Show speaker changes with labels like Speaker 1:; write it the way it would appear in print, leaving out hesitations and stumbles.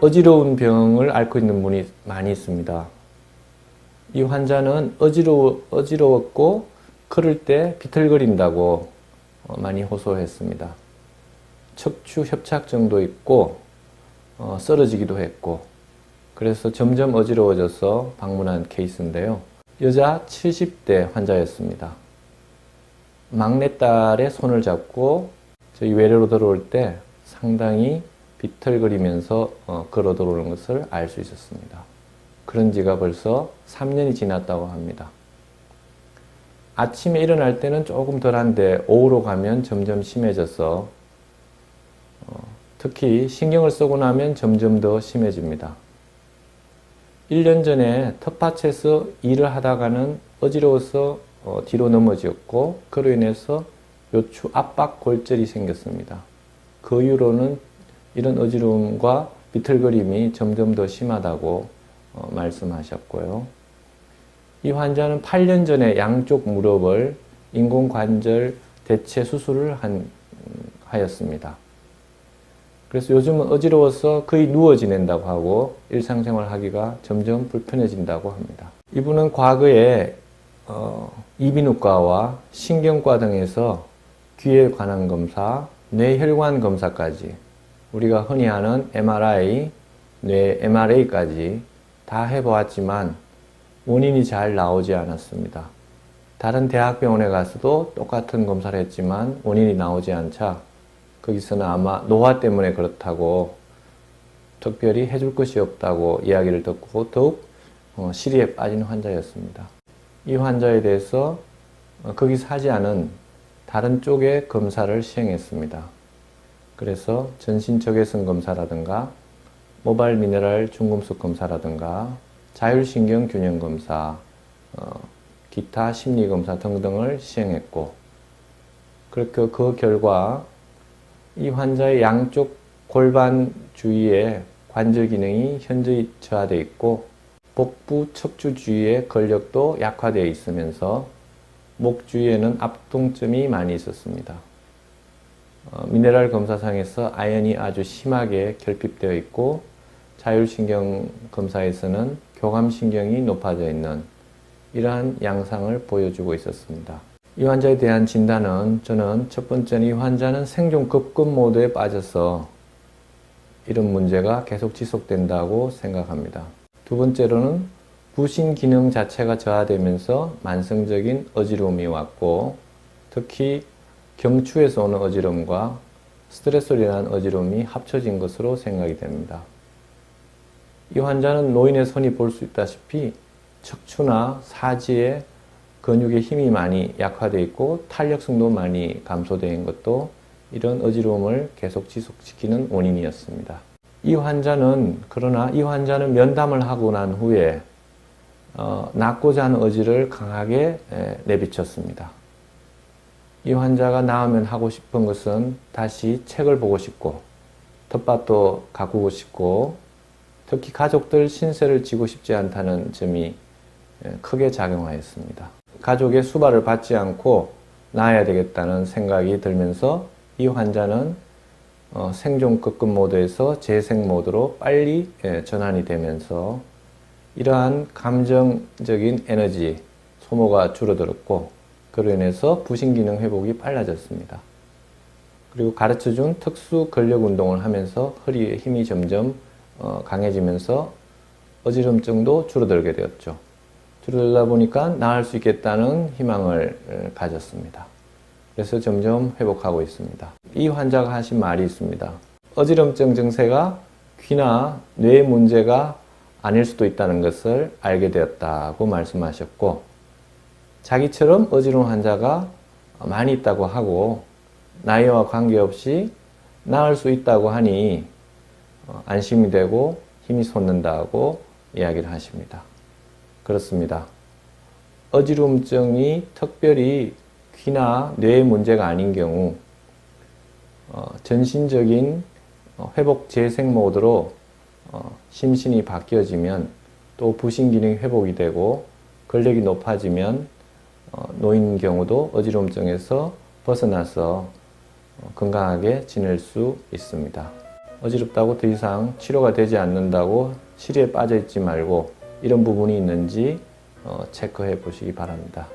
Speaker 1: 어지러운 병을 앓고 있는 분이 많이 있습니다. 이 환자는 어지러웠고 걸을 때 비틀거린다고 많이 호소했습니다. 척추 협착증도 있고 쓰러지기도 했고, 그래서 점점 어지러워져서 방문한 케이스인데요. 여자 70대 환자였습니다. 막내딸의 손을 잡고 저희 외래로 들어올 때 상당히 비틀거리면서 걸어 들어오는 것을 알 수 있었습니다. 그런 지가 벌써 3년이 지났다고 합니다. 아침에 일어날 때는 조금 덜한데 오후로 가면 점점 심해져서 특히 신경을 쓰고 나면 점점 더 심해집니다. 1년 전에 텃밭에서 일을 하다가는 어지러워서 뒤로 넘어졌고, 그로 인해서 요추 압박 골절이 생겼습니다. 그 이후로는 이런 어지러움과 비틀거림이 점점 더 심하다고 말씀하셨고요. 이 환자는 8년 전에 양쪽 무릎을 인공관절 대체 수술을 하였습니다. 그래서 요즘은 어지러워서 거의 누워 지낸다고 하고 일상생활 하기가 점점 불편해진다고 합니다. 이분은 과거에 이비인후과와 신경과 등에서 귀에 관한 검사, 뇌혈관 검사까지, 우리가 흔히 하는 MRI, 뇌 MRA까지 다 해보았지만 원인이 잘 나오지 않았습니다. 다른 대학병원에 가서도 똑같은 검사를 했지만 원인이 나오지 않자 거기서는 아마 노화 때문에 그렇다고 특별히 해줄 것이 없다고 이야기를 듣고 더욱 시리에 빠진 환자였습니다. 이 환자에 대해서 거기서 하지 않은 다른 쪽의 검사를 시행했습니다. 그래서 전신적외선 검사라든가 모발 미네랄 중금속 검사라든가 자율신경 균형 검사, 기타 심리 검사 등등을 시행했고, 그렇게 그 결과 이 환자의 양쪽 골반 주위에 관절 기능이 현저히 저하되어 있고 복부 척추 주위의 근력도 약화되어 있으면서 목 주위에는 압통점이 많이 있었습니다. 미네랄 검사상에서 아연이 아주 심하게 결핍되어 있고 자율신경 검사에서는 교감신경이 높아져 있는 이러한 양상을 보여주고 있었습니다. 이 환자에 대한 진단은 저는 첫 번째는 이 환자는 생존 급급 모드에 빠져서 이런 문제가 계속 지속된다고 생각합니다. 두 번째로는 부신 기능 자체가 저하되면서 만성적인 어지러움이 왔고, 특히 경추에서 오는 어지러움과 스트레스로 인한 어지러움이 합쳐진 것으로 생각이 됩니다. 이 환자는 노인의 손이 볼 수 있다시피 척추나 사지에 근육의 힘이 많이 약화되어 있고 탄력성도 많이 감소되어 있는 것도 이런 어지러움을 계속 지속시키는 원인이었습니다. 그러나 이 환자는 면담을 하고 난 후에 낫고자 하는 의지를 강하게 내비쳤습니다. 이 환자가 나으면 하고 싶은 것은 다시 책을 보고 싶고 텃밭도 가꾸고 싶고 특히 가족들 신세를 지고 싶지 않다는 점이 크게 작용하였습니다. 가족의 수발을 받지 않고 나아야 되겠다는 생각이 들면서 이 환자는 생존 급급 모드에서 재생 모드로 빨리 전환이 되면서 이러한 감정적인 에너지 소모가 줄어들었고 그로 인해서 부신기능 회복이 빨라졌습니다. 그리고 가르쳐준 특수 근력 운동을 하면서 허리의 힘이 점점 강해지면서 어지럼증도 줄어들게 되었죠. 줄어들다 보니까 나을 수 있겠다는 희망을 가졌습니다. 그래서 점점 회복하고 있습니다. 이 환자가 하신 말이 있습니다. 어지럼증 증세가 귀나 뇌 문제가 아닐 수도 있다는 것을 알게 되었다고 말씀하셨고, 자기처럼 어지러운 환자가 많이 있다고 하고 나이와 관계없이 나을 수 있다고 하니 안심이 되고 힘이 솟는다고 이야기를 하십니다. 그렇습니다. 어지럼증이 특별히 귀나 뇌의 문제가 아닌 경우 전신적인 회복 재생 모드로 심신이 바뀌어지면 또 부신 기능이 회복이 되고 근력이 높아지면 노인 경우도 어지럼증에서 벗어나서 건강하게 지낼 수 있습니다. 어지럽다고 더 이상 치료가 되지 않는다고 시리에 빠져 있지 말고 이런 부분이 있는지 체크해 보시기 바랍니다.